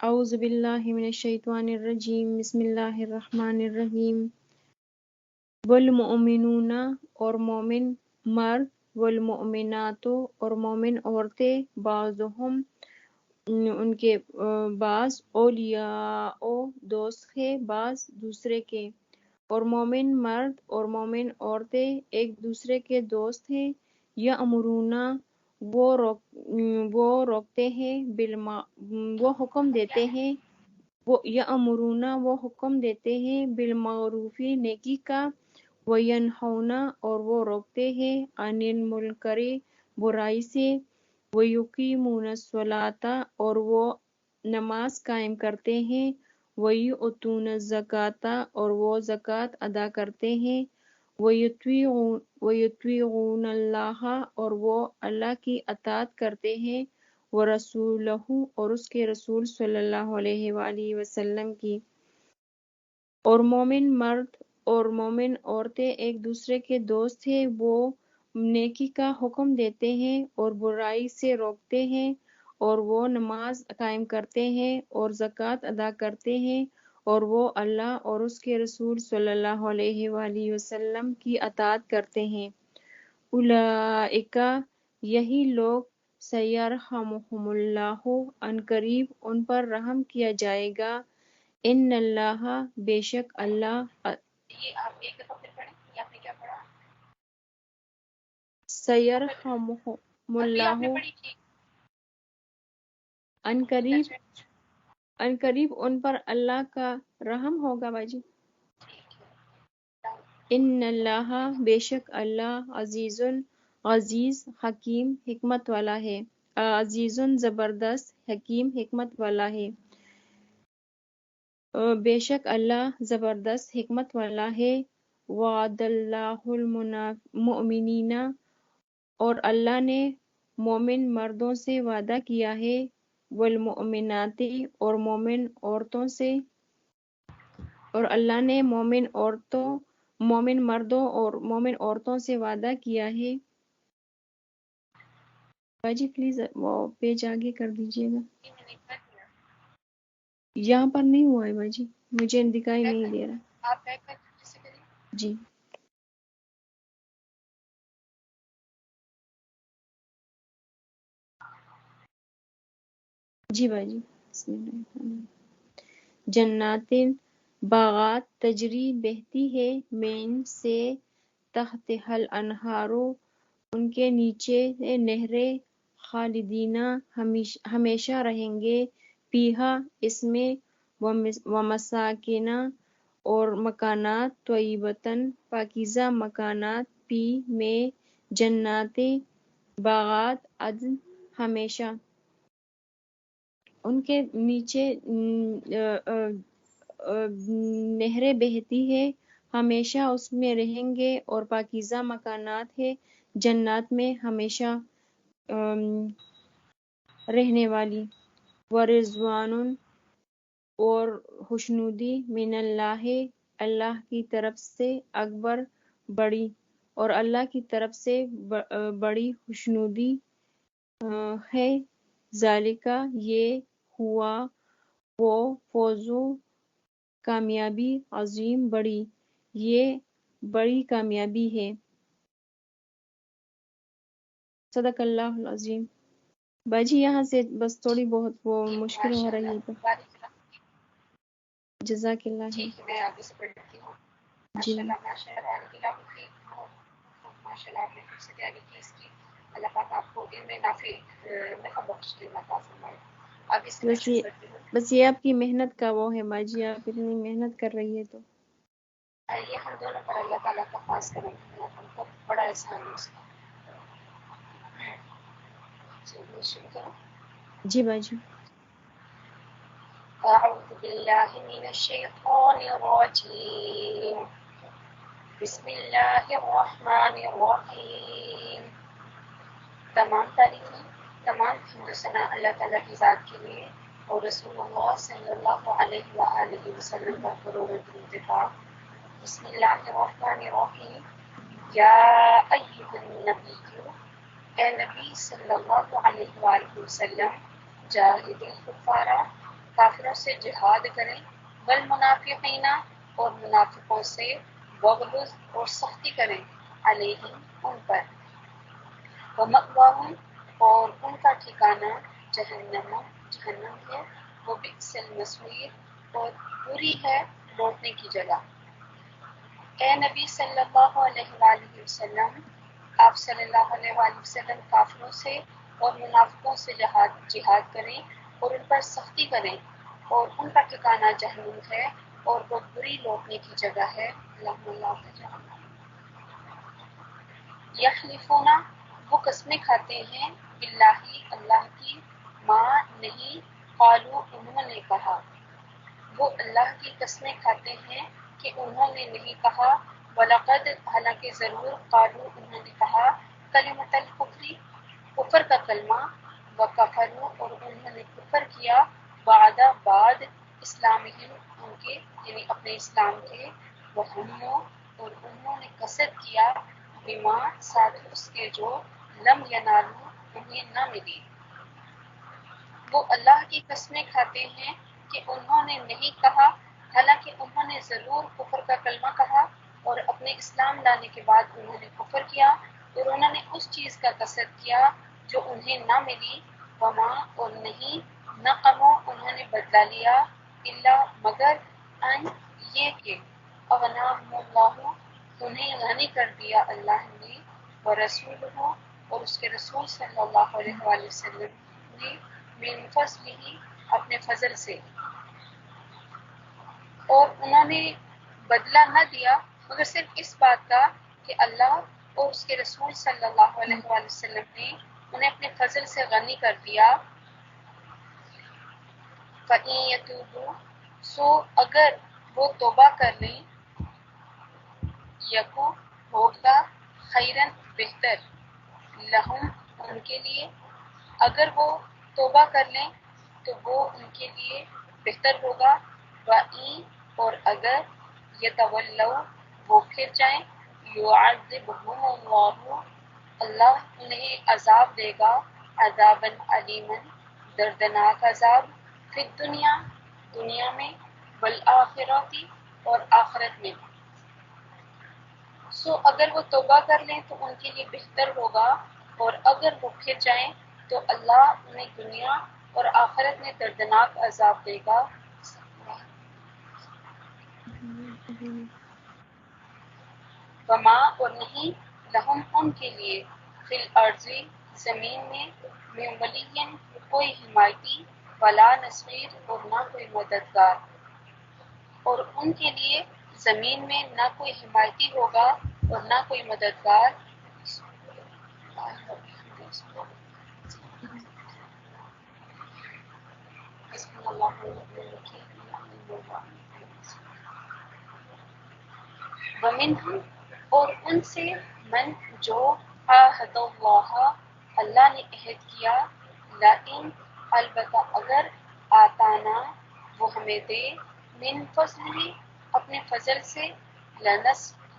اعوذ باللہ من الشیطان الرجیم بسم اللہ الرحمن الرحیم والمؤمنون اور مومن مرد والمؤمنات اور مومن عورتیں بعضهم ان کے بعض اولیاء دوست ہیں بعض دوسرے کے اور مومن مرد اور مومن عورتیں ایک دوسرے کے دوست ہیں یأمرون وہ روکتے ہیں وہ حکم دیتے ہیں وہ یأمرون وہ حکم دیتے ہیں بالمعروف نیکی کا وینہون اور وہ روکتے ہیں عن المنکر برائی سے ویقیمون الصلاۃ اور وہ نماز قائم کرتے ہیں ویؤتون الزکوٰۃ اور وہ زکوٰۃ ادا کرتے ہیں ویطیعون اللہ اور وہ اللہ کی اطاعت کرتے ہیں ورسولہ اور اس کے رسول صلی اللہ علیہ وآلہ وسلم کی اور مومن مرد اور مومن عورتیں ایک دوسرے کے دوست ہیں وہ نیکی کا حکم دیتے ہیں اور برائی سے روکتے ہیں اور وہ نماز قائم کرتے ہیں اور زکوٰۃ ادا کرتے ہیں اور وہ اللہ اور اس کے رسول صلی اللہ علیہ وآلہ وسلم کی اطاعت کرتے ہیں اولئک یہی لوگ سیرحمہم اللہ عنقریب ان پر رحم کیا جائے گا ان اللہ بے شک اللہ یہ آپ ایک دفعہ پھر پڑھیں یہ آپ نے کیا پڑھا سیرحمہم ابھی آپ اللہ نے پڑھی تھی عنقریب ان پر اللہ کا رحم ہوگا باجی ان اللہ بے شک اللہ عزیز حکیم حکمت والا ہے عزیز زبردست حکیم حکمت والا ہے بے شک اللہ زبردست حکمت والا ہے وعد اللہ المؤمنین اور اللہ نے مومن مردوں سے وعدہ کیا ہے والمؤمنات اور مومن عورتوں سے اور اللہ نے مومن مردوں اور مومن عورتوں سے وعدہ کیا ہے باجی پلیز وہ پیج آگے کر دیجیے گا یہاں پر نہیں ہوا ہے باجی مجھے دکھائی نہیں دے رہا آپ بیک کر کیسے کریں جی جی باجی بسم اللہ الرحمن الرحیم جنات باغات تجری بہتی ہے مین سے تحت حل انہارو ان کے نیچے نہریں خالدینہ ہمیشہ رہیں گے پیہا اس میں ومساکینہ اور مکانات طیبتاً پاکیزہ مکانات پی میں جنات باغات عدن ہمیشہ ان کے نیچے نہریں بہتی ہے ہمیشہ اس میں رہیں گے اور پاکیزہ مکانات ہے جنات میں ہمیشہ رہنے والی ورضوان اور خوشنودی من اللہ اللہ کی طرف سے اکبر بڑی اور اللہ کی طرف سے بڑی خوشنودی ہے ذالکہ یہ ہوا وہ فوزو کامیابی عظیم بڑی یہ بڑی کامیابی ہے صدق اللہ العظیم باجی یہاں سے بس تھوڑی بہت وہ مشکل ہو رہی ہے تو جزاک اللہ ہے ٹھیک ہے میں آگے سے پڑھتی ہوں جی ماشاءاللہ آپ نے پھر سے تیاری کی اس کی اللہ پاک آپ کو علم نافع بخش کے عطا فرمائے آگے سے میں شروع کرتی ہوں بس یہ آپ کی محنت کا وہ ہے باجی آپ اتنی محنت کر رہی ہے تو یہ ہم دونوں پر اللہ تعالیٰ کا خاص کرم ہے ہم کو بڑا احسان ہے اس کا چلیے شروع کروں جی باجی أعوذ بالله من الشيطان الرجيم بسم الله الرحمن الرحيم تمام حمد و ثنا اللہ تعالیٰ کی ذات کے لیے اور رسول اللہ صلی اللہ علیہ وآلہ وسلم کا کروڑ انتفاع بسم اللہ الرحمن الرحیم یا ایھا النبی اے نبی صلی اللہ علیہ وآلہ وسلم جاہد الکفار کافروں سے جہاد کریں، والمنافقین اور منافقوں سے بغض اور سختی کریں، علیہم ان پر، ومأواہم اور ان کا ٹھکانہ جہنم ہے، وبئس المصیر اور بری ہے لوٹنے کی جگہ۔ اے نبی صلی اللہ علیہ وآلہ وسلم، آپ صلی اللہ علیہ وآلہ وسلم کافروں سے اور منافقوں سے جہاد کریں اور ان پر سختی کریں، اور ان کا ٹھکانہ جہنم ہے اور وہ بری لوٹنے کی جگہ ہے۔ اللہم لا تجعلنا۔ یحلفون وہ قسمیں کھاتے ہیں، باللہ اللہ کی، ما نہیں، قالوا انہوں نے کہا، وہ اللہ کی قسمیں کھاتے ہیں کہ انہوں نے نہیں کہا، وَلَقَدْ حالانکہ ضرور، قالوا انہوں نے کہا، کلمۃ الکفر کفر کا کلمہ، وَکَفَرُوا اور انہوں نے کفر کیا، بعد اسلامہم ان کے یعنی اپنے اسلام کے، وَهُمُّ اور انہوں نے قصد کیا، بما ساتھ اس کے جو لم ینالوا انہیں نہ ملی۔ وہ اللہ کی قسمیں کھاتے ہیں کہ انہوں نے نہیں کہا، حالانکہ انہوں نے ضرور کفر کا کلمہ کہا اور اپنے اسلام لانے کے بعد انہوں نے کفر کیا اور انہوں نے اس چیز کا قصد کیا جو انہیں نہ ملی، وما اور نہیں، نقموا انہوں نے بدلہ لیا، الا مگر، ان یہ کہ اغناہم اللہ انہیں غنی کر دیا اللہ نے، ورسولہ اور اس کے رسول صلی اللہ علیہ وآلہ وسلم نے، من فضلہ اپنے فضل سے، اور انہوں نے بدلہ نہ دیا مگر صرف اس بات کا کہ اللہ اور اس کے رسول صلی اللہ علیہ وآلہ وسلم نے انہیں اپنے فضل سے غنی کر دیا۔ فَإِن يَتُوبُوا سو اگر وہ توبہ کر لیں، یکو ہوگا، خیرن بہتر، لہم ان کے لیے، اگر وہ توبہ کر لیں تو وہ ان کے لیے بہتر ہوگا، وَإِن اور اگر یتولوا وہ پھر جائیں، یعذبہم اللہ اللہ انہیں عذاب دے گا، عذابا علیما دردناک عذاب، فی الدنیا دنیا میں، والآخرۃ اور آخرت میں۔ سو اگر وہ توبہ کر لیں تو ان کے لیے بہتر ہوگا، اور اگر وہ پھر جائیں تو اللہ انہیں دنیا اور آخرت میں دردناک عذاب دے گا۔ وما اور نہیں، لہم ان کے لیے، فی الارض زمین میں، من ولی کوئی حمایتی، ولا نصیر اور نہ کوئی مددگار، اور ان کے لیے زمین میں نہ کوئی حمایتی ہوگا اور نہ کوئی مددگار۔ بسم اللہ الرحمن الرحیم۔ ومنہم اور ان سے، من جو، عاہد اللہ نے عہد کیا، لئن البتہ اگر، آتانا وہ ہمیں دے، من فضلہ اپنے فضل سے،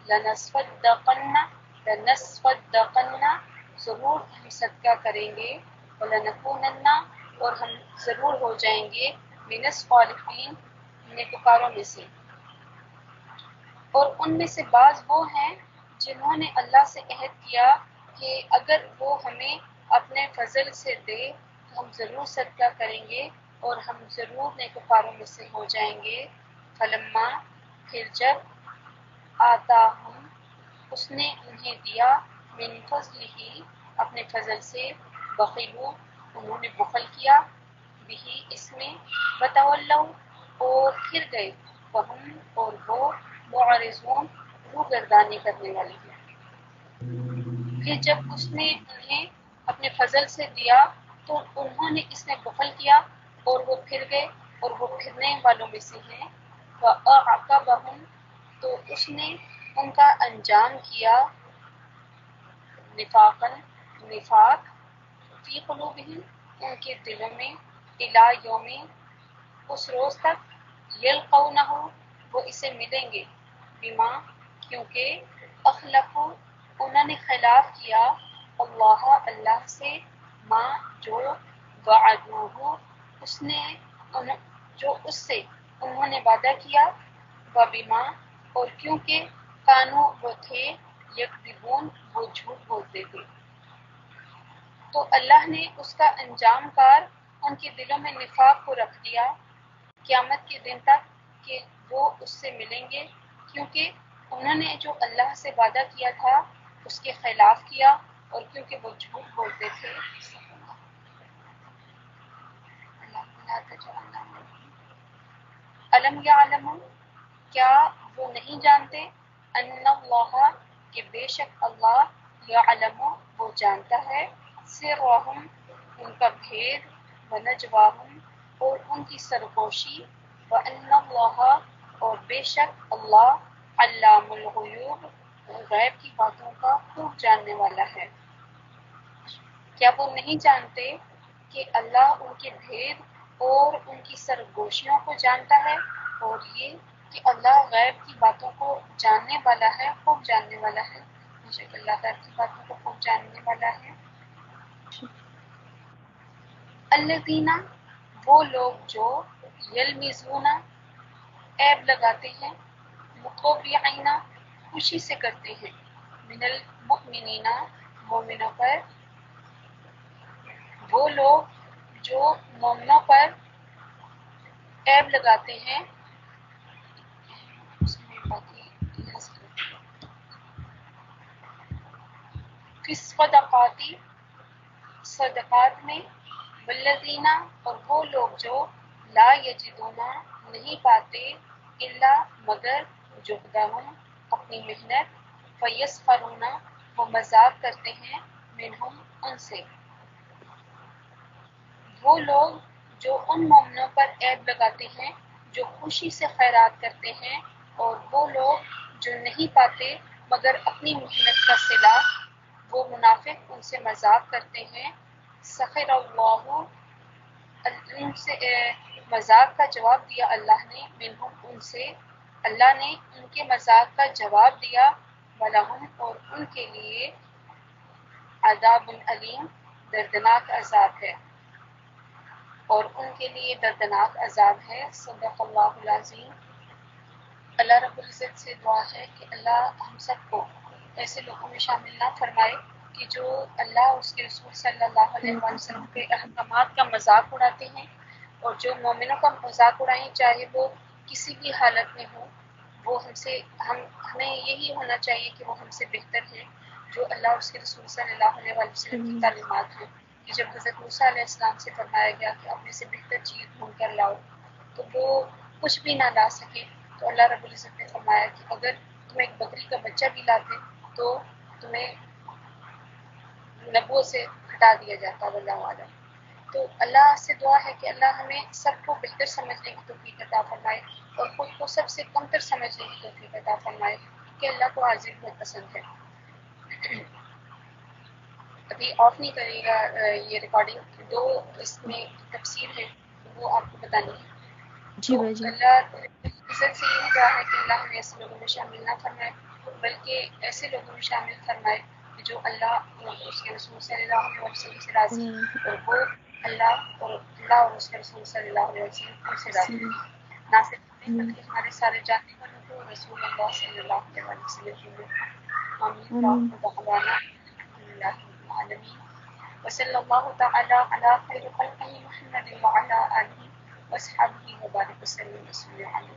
لنصدقن ضرور ہم صدقہ کریں گے، ولنکونن اور ہم ضرور ہو جائیں گے، من الصالحین نیکوکاروں میں سے۔ اور ان میں سے بعض وہ ہیں جنہوں نے اللہ سے عہد کیا کہ اگر وہ ہمیں اپنے فضل سے دے تو ہم ضرور صدقہ کریں گے اور ہم ضرور نیکوکاروں میں سے ہو جائیں گے۔ فلما پھر جب، آتاہم اس نے انہیں دیا، من فضلہ اپنے فضل سے، بخلوا انہوں نے بخل کیا، بہی اس میں، وتولوا اور پھر گئے، وہم اور وہ، معرضون روح گردانی کرنے والے ہیں۔ پھر جب اس نے انہیں اپنے فضل سے دیا تو انہوں نے اس میں بخل کیا اور وہ پھر گئے اور وہ پھرنے والوں میں سے ہیں۔ وَأَعْقَبَهُمْ تو اس نے ان کا انجام کیا، نفاق، فی قلوبہم ان کے دلوں میں، الی یوم اس روز تک، یلقونہ وہ اسے ملیں گے، بما کیونکہ، اخلفوا انہوں نے خلاف کیا، اللہ سے، ما جو، وعدوہ اس نے جو اس سے انہوں نے وعدہ کیا، وبما اور کیونکہ کانو وہ تھے، یکذبون وہ جھوٹ بولتے تھے۔ تو اللہ نے اس کا انجام کار ان کے دلوں میں نفاق کو رکھ دیا قیامت کے دن تک کہ وہ اس سے ملیں گے، کیونکہ انہوں نے جو اللہ سے وعدہ کیا تھا اس کے خلاف کیا اور کیونکہ وہ جھوٹ بولتے تھے۔ علم یعلم کیا وہ نہیں جانتے، ان اللہ کہ بے شک اللہ یعلم وہ جانتا ہے، سرہم ان کا بھید، ونجواہم اور ان کی سرگوشی، وان اللہ اور بے شک اللہ علام الغیوب غیب کی باتوں کا خوب جاننے والا ہے۔ کیا وہ نہیں جانتے کہ اللہ ان کے بھید اور ان کی سرگوشیوں کو جانتا ہے، اور یہ کہ اللہ غیب کی باتوں کو جاننے والا ہے، خوب جاننے والا ہے۔ بے شک اللہ غیب کی باتوں کو خوب جاننے والا ہے۔ الذین وہ لوگ جو یلمزون عیب لگاتے ہیں، مقربین خوشی سے کرتے ہیں، من المؤمنین مومنوں پر، وہ لوگ جو مومنوں پر عیب لگاتے ہیں، اس میں باقی فی الصدقات صدقات میں، والذین اور وہ لوگ جو لا یجدون نہیں پاتے الا مگر جہدہم اپنی محنت، فیسخرون وہ مذاق کرتے ہیں، منہم ان سے، وہ لوگ جو ان مومنوں پر عیب لگاتے ہیں جو خوشی سے خیرات کرتے ہیں، اور وہ لوگ جو نہیں پاتے مگر اپنی محنت کا صلہ، وہ منافق ان سے مذاق کرتے ہیں۔ سخر اللہ ان سے مذاق کا جواب دیا اللہ نے، منہم ان سے، اللہ نے ان کے مذاق کا جواب دیا، ولہم اور ان کے لیے عذاب علیم دردناک عذاب ہے، اور ان کے لیے دردناک عذاب ہے۔ صدق اللہ العظیم۔ اللہ رب العزت سے دعا ہے کہ اللہ ہم سب کو ایسے لوگوں میں شامل نہ فرمائے کہ جو اللہ اس کے رسول صلی اللہ علیہ وسلم کے احکامات کا مذاق اڑاتے ہیں، اور جو مومنوں کا مذاق اڑائیں چاہے وہ کسی بھی حالت میں ہو، وہ ہمیں یہی ہونا چاہیے کہ وہ ہم سے بہتر ہیں، جو اللہ اس کے رسول صلی اللہ علیہ وسلم کی تعلیمات ہیں کہ جب حضرت موسیٰ علیہ السلام سے فرمایا گیا کہ اپنے سے بہتر چیز ڈھونڈ کر لاؤ، تو وہ کچھ بھی نہ لا سکے، تو اللہ رب العزت نے فرمایا کہ اگر تم ایک بکری کا بچہ بھی لاتے تو تمہیں نبوت سے ہٹا دیا جاتا، واللہ اعلم۔ تو اللہ سے دعا ہے کہ اللہ ہمیں سب کو بہتر سمجھنے کی توفیق عطا فرمائے اور خود کو سب سے کمتر سمجھنے کی توفیق عطا فرمائے، کہ اللہ کو عاجز بہت پسند ہے۔ ابھی آف نہیں کرے گا یہ ریکارڈنگ، دو اس میں تفسیر ہے وہ آپ کو بتانی ہے۔ جی تو بھائی جان۔ اللہ عزت سے یہی دعا ہے کہ اللہ ہمیں ایسے لوگوں میں شامل نہ فرمائے، بلکہ ایسے لوگوں میں شامل فرمائے کہ جو اللہ اور اس کے رسول صلی اللہ علیہ وسلم سے راضی، اور وہ اللہ اور اس کے رسول صلی اللہ علیہ وسلم سے راضی، نہ صرف ہمیں بلکہ ہمارے سارے جاننے والوں کو رسول اللہ صلی اللہ علیہ وسلم کو۔ آمین وآخر دعوانا الحمد للہ رب العالمین، وصلی اللہ تعالی علی خیر خلقہ محمد وعلی آلہ وصحبہ وبارک وسلم وسلم۔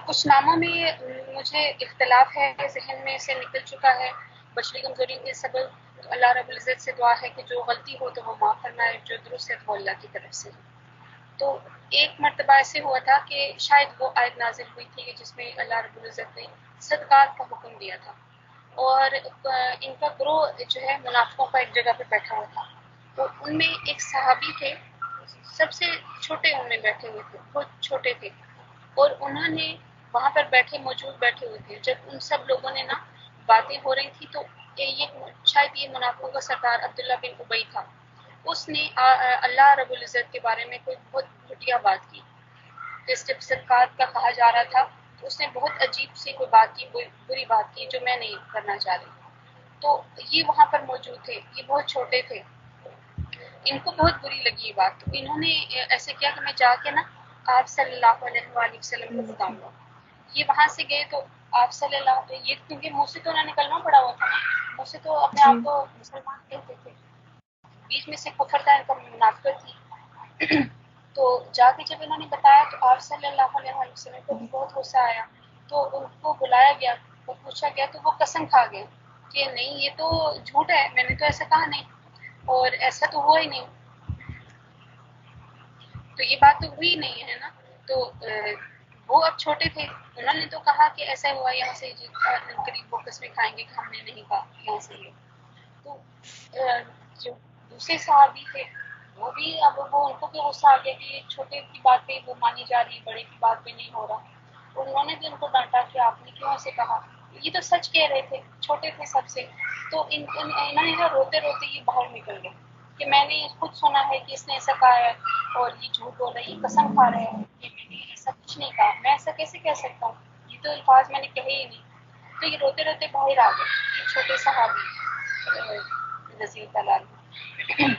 کچھ ناموں میں مجھے اختلاف ہے، ذہن میں سے نکل چکا ہے بشری کمزوری کے سبب، تو اللہ رب العزت سے دعا ہے کہ جو غلطی ہو تو وہ معاف فرمائے، جو درست ہے تو وہ اللہ کی طرف سے۔ تو ایک مرتبہ ایسے ہوا تھا کہ شاید وہ آیت نازل ہوئی تھی جس میں اللہ رب العزت نے صدقات کا حکم دیا تھا، اور ان کا گروہ جو ہے منافقوں کا ایک جگہ پہ بیٹھا ہوا تھا، تو ان میں ایک صحابی تھے، سب سے چھوٹے ان میں بیٹھے ہوئے تھے، بہت چھوٹے تھے، اور انہوں نے وہاں پر موجود بیٹھے ہوئے تھے۔ جب ان سب لوگوں نے نا باتیں ہو رہی تھی، تو شاید یہ منافقوں کا سردار عبداللہ بن ابی تھا، اس نے اللہ رب العزت کے بارے میں کوئی بہت گھٹیا بات کی، جب صدقات کا کہا جا رہا تھا تو اس نے بہت عجیب سی کوئی بات کی، کوئی بری بات کی جو میں نہیں کرنا چاہ رہی، تو یہ وہاں پر موجود تھے، یہ بہت چھوٹے تھے، ان کو بہت بری لگی یہ بات، تو انہوں نے ایسے کیا کہ میں جا کے نا آپ صلی اللہ علیہ وآلہ وسلم کو بتاؤں گا. یہ وہاں سے گئے تو آپ صلی اللہ علیہ، یہ کیونکہ منہ سے تو نہ نکلنا پڑا ہوا تھا نا، منہ سے تو اپنے جی آپ کو مسلمان کہتے تھے، بیچ میں سے کفر تھا، ان کا منافقت تھی. تو جا کے جب انہوں نے بتایا تو آپ صلی اللہ علیہ وسلم کو بھی بہت غصہ آیا، تو ان کو بلایا گیا اور پوچھا گیا تو وہ قسم کھا گئے کہ نہیں یہ تو جھوٹ ہے، میں نے تو ایسا کہا نہیں اور ایسا تو ہوا ہی نہیں. تو یہ بات تو ہوئی نہیں ہے نا. تو وہ اب چھوٹے تھے، انہوں نے تو کہا کہ ایسا ہوا یہاں سے قریب وہ قسمیں کھائیں گے کہ ہم نے نہیں کہا یہاں سے یہ. تو جو دوسرے صحابی تھے وہ بھی اب وہ ان کو بھی غصہ آ گیا کہ چھوٹے کی بات پہ وہ مانی جا رہی، بڑے کی بات پہ نہیں ہو رہا. انہوں نے بھی ان کو ڈانٹا کہ آپ نے کیوں ایسے کہا، یہ تو سچ کہہ رہے تھے، چھوٹے تھے سب سے. تو انہوں نے روتے روتے یہ باہر نکل گئے کہ میں نے خود سنا ہے کہ اس نے ایسا کہا ہے اور یہ جھوٹ بول رہے ہیں، یہ قسم کھا رہے ہیں کہ میں نے ایسا کچھ نہیں کہا، میں ایسا کیسے کہہ سکتا ہوں، یہ تو الفاظ میں نے کہے ہی نہیں. تو یہ روتے روتے باہر آ گئے یہ چھوٹے صحابی رضی اللہ عنہ.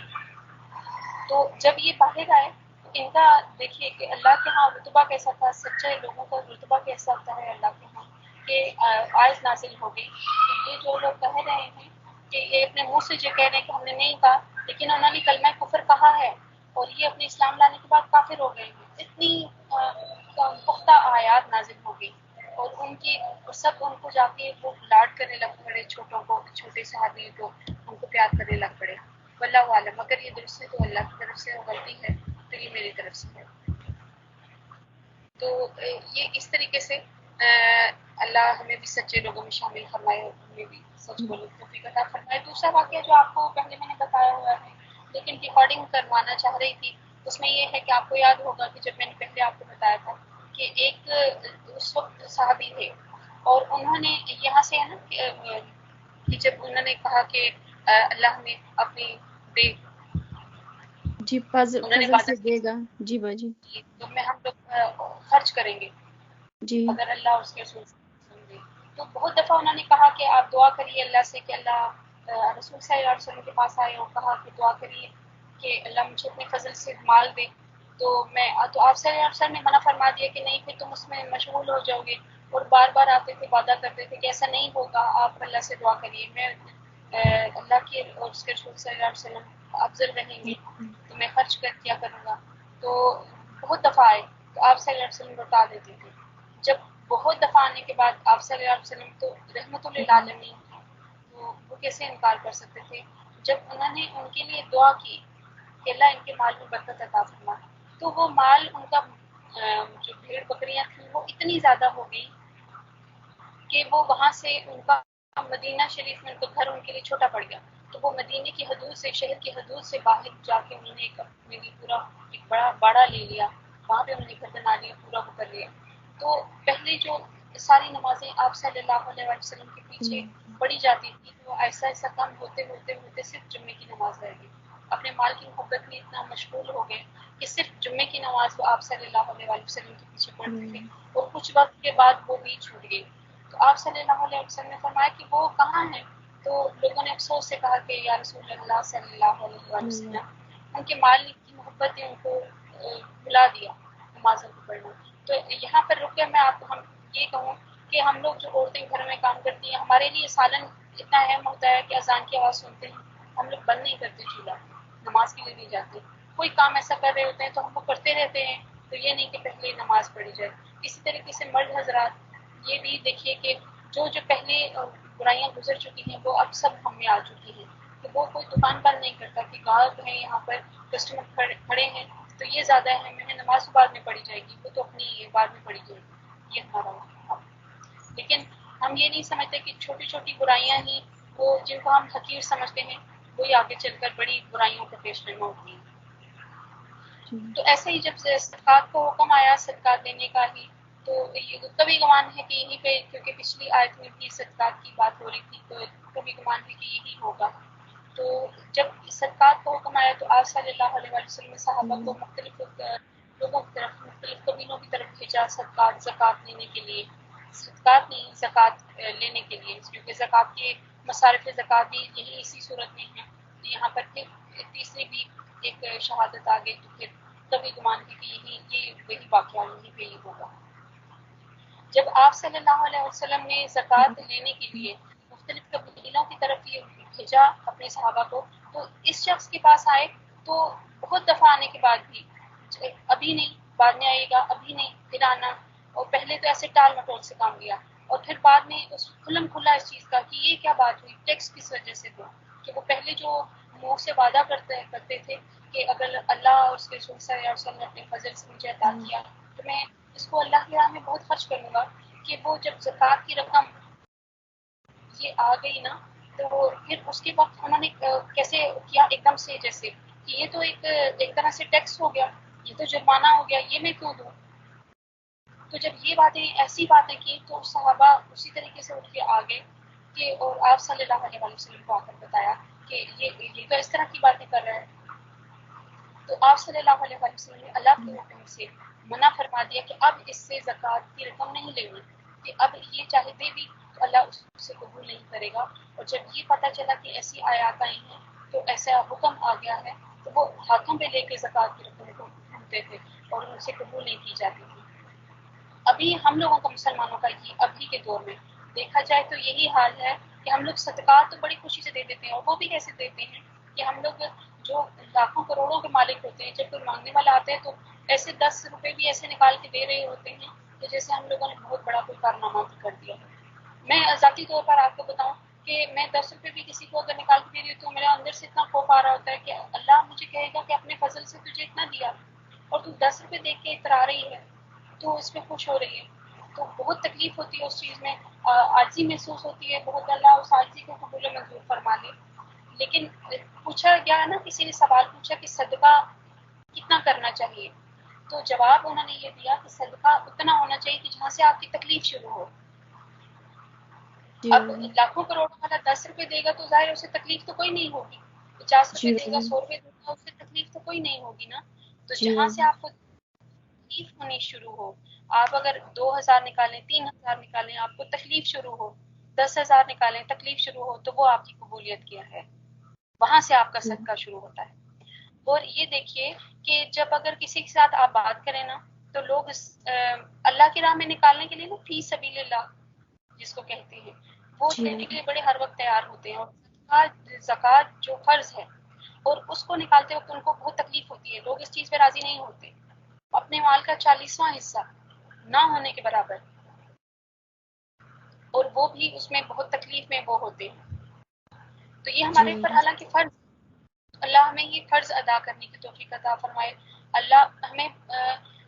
تو جب یہ باہر آئے تو ان کا دیکھیے کہ اللہ کے ہاں رتبہ کیسا تھا، سچے لوگوں کا رتبہ کیسا ہوتا ہے اللہ کے ہاں، کہ آیت نازل ہو گئی کہ یہ جو لوگ کہہ رہے ہیں کہ یہ اپنے منہ سے جو کہہ رہے ہیں کہ ہم نے نہیں کہا لیکن انہوں نے کلمہ کفر کہا ہے اور یہ اپنے اسلام لانے کے بعد کافر ہو گئے ہیں، اتنی پختہ آیات نازل ہو گئی اور ان کی سب ان کو جا کے وہ لاڈ کرنے لگ پڑے، چھوٹوں کو، چھوٹے صحابی کو ان کو پیار کرنے لگ پڑے. واللہ عالم، اگر یہ درست ہے تو اللہ کی طرف سے غلطی ہے تو یہ میری طرف سے ہے. تو یہ اس طریقے سے اللہ ہمیں بھی سچے لوگوں میں شامل فرمائے اور ہمیں بھی سچ بولنے کی توفیق عطا فرمائے. دوسرا واقعہ جو آپ کو پہلے میں نے بتایا ہوا ہے لیکن ریکارڈنگ کروانا چاہ رہی تھی، اس میں یہ ہے کہ آپ کو یاد ہوگا کہ جب میں نے پہلے آپ کو بتایا تھا کہ ایک اس وقت صحابی تھے اور انہوں نے یہاں سے ہے نا کہ جب انہوں نے کہا کہ اللہ نے اپنی بے جی انہوں نے فضل وعدہ سے دے گا. جی باجی. کی تو میں ہم لوگ خرچ کریں گے جی اگر اللہ اس کے رسول سمجھے. تو بہت دفعہ انہوں نے کہا کہ آپ دعا کریے اللہ سے کہ اللہ رسول صلی اللہ علیہ وسلم کے پاس آئے اور کہا کہ دعا کریے کہ اللہ مجھے اپنے فضل سے مال دے. تو آپ صلی اللہ علیہ وسلم نے منع فرما دیا کہ نہیں پھر تم اس میں مشغول ہو جاؤ گے، اور بار بار آتے تھے وعدہ کرتے تھے کہ ایسا نہیں ہوگا، آپ اللہ سے دعا کریے، میں اللہ کے اور اس کے رسول صلی اللہ علیہ وسلم افضل رہیں گے تو میں خرچ کر کیا کروں گا. تو بہت دفعہ آئے تو آپ صلی اللہ علیہ وسلم بتا دیتے تھے. جب بہت دفعہ آنے کے بعد آپ صلی اللہ علیہ وسلم تو رحمت للعالمین تھے تو وہ کیسے انکار کر سکتے تھے. جب انہوں نے ان کے لیے دعا کی کہ اللہ ان کے مال میں برکت عطا فرما، تو وہ مال ان کا جو بھیڑ بکریاں تھیں وہ اتنی زیادہ ہو گئی کہ وہ وہاں سے ان کا مدینہ شریف میں ان کا گھر ان کے لیے چھوٹا پڑ گیا. تو وہ مدینے کی حدود سے، شہر کی حدود سے باہر جا کے انہوں نے اپنے لیے پورا ایک بڑا باڑا لے لیا، وہاں پہ انہوں نے گھر بنا لیا، پورا وہ کر لیا. تو پہلے جو ساری نمازیں آپ صلی اللہ علیہ وسلم کے پیچھے پڑھی جاتی تھی تو ایسا ایسا کم ہوتے ہوتے ہوتے صرف جمعے کی نماز رہ گئی. اپنے مال کی محبت میں اتنا مشغول ہو گئے کہ صرف جمعے کی نماز وہ آپ صلی اللہ علیہ وسلم کے پیچھے پڑھتے تھے اور کچھ وقت کے بعد وہ بھی چھوٹ گئی. تو آپ صلی اللہ علیہ وسلم نے فرمایا کہ وہ کہاں ہیں؟ تو لوگوں نے افسوس سے کہا کہ یا رسول اللہ صلی اللہ علیہ وسلم ان کے مال کی محبت نے ان کو بلا دیا نمازوں کو پڑھنا. تو یہاں پر رک کے میں آپ کو ہم یہ کہوں کہ ہم لوگ جو عورتیں گھر میں کام کرتی ہیں ہمارے لیے سالن اتنا اہم ہوتا ہے کہ اذان کی آواز سنتے ہیں ہم لوگ بند نہیں کرتے چولہا، نماز کے لیے نہیں جاتے، کوئی کام ایسا کر رہے ہوتے ہیں تو ہم وہ کرتے رہتے ہیں. تو یہ نہیں کہ پہلے نماز پڑھی جائے. اسی طریقے سے مرد حضرات یہ بھی دیکھیے کہ جو پہلے برائیاں گزر چکی ہیں وہ اب سب ہم میں آ چکی ہیں. کہ وہ کوئی دکان بند نہیں کرتا کہ گاہک ہیں یہاں پر کسٹمر کھڑے ہیں تو یہ زیادہ اہم ہے، نماز بعد میں پڑھی جائے گی، وہ تو اپنی بعد میں پڑھی جائے گی، یہ ہمارا. لیکن ہم یہ نہیں سمجھتے کہ چھوٹی چھوٹی برائیاں ہی وہ جن کو ہم حقیر سمجھتے ہیں وہی آگے چل کر بڑی برائیوں کا پیش نما ہوتی ہیں. تو ایسے ہی جب صدقات کو حکم آیا صدقات دینے کا ہی تو کبھی گمان ہے کہ یہیں پہ کیونکہ پچھلی آیت میں بھی صدقات کی بات ہو رہی تھی تو کبھی گمان ہے کہ یہی ہوگا. تو جب صدقات کو حکم آیا تو آپ صلی اللہ علیہ وسلم نے صحابہ کو مختلف لوگوں کی طرف، مختلف قبیلوں کی طرف بھیجا صدقات زکوٰۃ لینے کے لیے، صدقات نہیں زکوٰۃ لینے کے لیے، کیونکہ زکوٰۃ کے مصارف زکوٰۃ بھی یہی اسی صورت میں ہیں. یہاں پر پھر تیسری بھی ایک شہادت آ گئی تو پھر کبھی گمان ہے کہ یہ وہی واقعہ یہیں پہ ہی ہوگا. جب آپ صلی اللہ علیہ وسلم نے زکوٰۃ لینے کے لیے مختلف قبیلوں کی طرف یہ بھیجا اپنے صحابہ کو، تو اس شخص کے پاس آئے تو بہت دفعہ آنے کے بعد بھی ابھی نہیں، بعد میں آئے گا، ابھی نہیں، پھر آنا، اور پہلے تو ایسے ٹال مٹول سے کام لیا، اور پھر بعد میں اس کھلم کھلا اس چیز کا کہ یہ کیا بات ہوئی، ٹیکس کس وجہ سے دو، کہ وہ پہلے جو منہ سے وعدہ کرتے تھے کہ اگر اللہ اور اس کے رسول صلی اللہ علیہ وسلم نے اپنے فضل سے مجھے عطا کیا تو میں اس کو اللہ کی راہ میں بہت خرچ کروں گا، کہ وہ جب زکوٰۃ کی رقم یہ آ گئی نا تو پھر اس کے وقت انہوں نے کیسے کیا ایک دم سے، جیسے کہ یہ تو ایک طرح سے ٹیکس ہو گیا، یہ تو جرمانہ ہو گیا، یہ میں کیوں دوں. تو جب یہ ایسی باتیں کی تو صحابہ اسی طریقے سے اٹھ کے آگے کہ اور آپ صلی اللہ علیہ وسلم کو آ کر بتایا کہ یہ تو اس طرح کی باتیں کر رہے ہیں. تو آپ صلی اللہ علیہ وسلم نے اللہ کے حکم سے منع فرما دیا کہ اب اس سے زکوٰۃ کی رقم نہیں لینی، کہ اب یہ چاہے دے بھی تو اللہ اس سے قبول نہیں کرے گا. اور جب یہ پتہ چلا کہ ایسی آیات آئی ہیں تو ایسا حکم آ گیا ہے تو وہ ہاتھوں پہ لے کے زکوٰۃ کی رقم کو ڈھونڈتے تھے اور ان سے قبول نہیں کی جاتی تھی. ابھی ہم لوگوں کا مسلمانوں کا یہ ابھی کے دور میں دیکھا جائے تو یہی حال ہے کہ ہم لوگ صدقات تو بڑی خوشی سے دے دیتے ہیں، اور وہ بھی کیسے دیتے ہیں کہ ہم لوگ جو لاکھوں کروڑوں کے مالک ہوتے ہیں جب کوئی مانگنے والا آتا ہے تو ایسے 10 روپے بھی ایسے نکال کے دے رہے ہوتے ہیں کہ جیسے ہم لوگوں نے بہت بڑا کوئی کارنامہ کر دیا. میں ذاتی طور پر آپ کو بتاؤں کہ میں 10 روپے بھی کسی کو اگر نکال کے دے رہی ہوں تو میرے اندر سے اتنا خوف آ رہا ہوتا ہے کہ اللہ مجھے کہے گا کہ اپنے فضل سے تجھے اتنا دیا اور تو 10 روپے دیکھ کے اترا رہی ہے، تو اس میں خوش ہو رہی ہے. تو بہت تکلیف ہوتی ہے اس چیز میں، عاجزی محسوس ہوتی ہے بہت، اللہ اس عاجزی کو قبول منظور فرما لے. لیکن پوچھا گیا نا، کسی نے سوال پوچھا کہ صدقہ کتنا کرنا چاہیے، تو جواب انہوں نے یہ دیا کہ صدقہ اتنا ہونا چاہیے کہ جہاں سے آپ کی تکلیف شروع ہو. اب لاکھوں کروڑوں والا 10 روپے دے گا تو ظاہر اسے تکلیف تو کوئی نہیں ہوگی، 50 روپے دے گا، 100 روپے دے گا، اس سے تکلیف تو کوئی نہیں ہوگی نا. تو جہاں سے آپ کو تکلیف ہونی شروع ہو، آپ اگر 2000 نکالیں، 3000 نکالیں، آپ کو تکلیف شروع ہو، 10,000 نکالیں، تکلیف شروع ہو، تو وہ آپ کی قبولیت کیا ہے، وہاں سے آپ کا صدقہ شروع ہوتا ہے. اور یہ دیکھیے کہ جب اگر کسی کے ساتھ آپ بات کریں نا تو لوگ اللہ کی راہ میں نکالنے کے لیے نا فی سبیل اللہ جس کو کہتے ہیں وہ دینے کے لیے بڑے ہر وقت تیار ہوتے ہیں. اور زکوٰۃ جو فرض ہے اور اس کو نکالتے وقت ان کو بہت تکلیف ہوتی ہے، لوگ اس چیز پہ راضی نہیں ہوتے. اپنے مال کا 40واں حصہ نہ ہونے کے برابر، اور وہ بھی اس میں بہت تکلیف میں وہ ہوتے ہیں. تو یہ ہمارے اوپر حالانکہ فرض، اللہ ہمیں یہ فرض ادا کرنے کی توفیق عطا فرمائے. اللہ ہمیں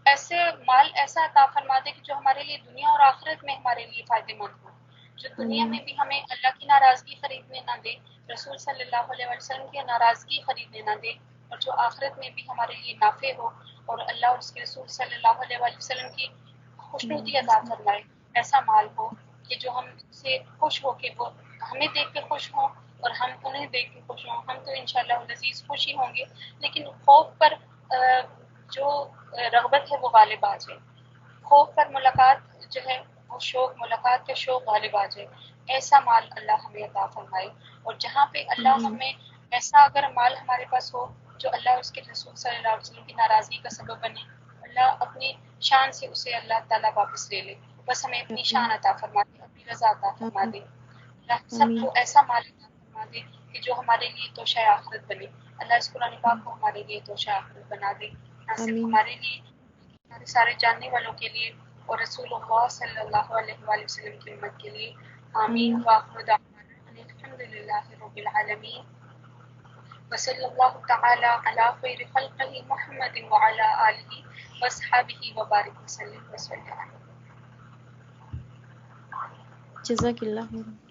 ایسے مال ایسا عطا فرما دے کہ جو ہمارے لیے دنیا اور آخرت میں ہمارے لیے فائدے مند ہو، جو دنیا میں بھی ہمیں اللہ کی ناراضگی خریدنے نہ دے، رسول صلی اللہ علیہ وسلم کی ناراضگی خریدنے نہ دے، اور جو آخرت میں بھی ہمارے لیے نافع ہو اور اللہ اور اس کے رسول صلی اللہ علیہ وسلم کی خوشنودی عطا فرمائے. ایسا مال ہو کہ جو ہم سے خوش ہو کے وہ ہمیں دیکھ کے خوش ہوں اور ہم انہیں دیکھ کے خوش ہوں. ہم تو انشاءاللہ العزیز خوش ہی ہوں گے، لیکن خوف پر جو رغبت ہے وہ غالب آ جائے، خوف پر ملاقات جو ہے وہ شوق، ملاقات کا شوق غالب آ جائے. ایسا مال اللہ ہمیں عطا فرمائے. اور جہاں پہ اللہ ہمیں ایسا اگر مال ہمارے پاس ہو جو اللہ اس کے رسول صلی اللہ علیہ وسلم کی ناراضگی کا سبب بنے، اللہ اپنی شان سے اسے اللہ تعالیٰ واپس لے لے. بس ہمیں اپنی شان عطا فرما دے، اپنی رضا عطا فرما دے. اللہ سب کو ایسا مال عطا فرما دے کہ جو ہمارے لیے توشہ آخرت بنے. اللہ اس قرآن پاک کو ہمارے لیے توشہ آخرت بنا دے، نہ صرف ہمارے لیے، ہمارے سارے جاننے والوں کے لیے اور رسول اللہ صلی اللہ علیہ وآلہ وسلم کی امت کے لیے. آمین. وآخر دعوانا الحمد للہ رب العالمین. وصلی اللہ تعالی علی خیر خلقہ محمد وعلی آلہ واصحابہ وبارک وسلم. جزاک اللہ خیر.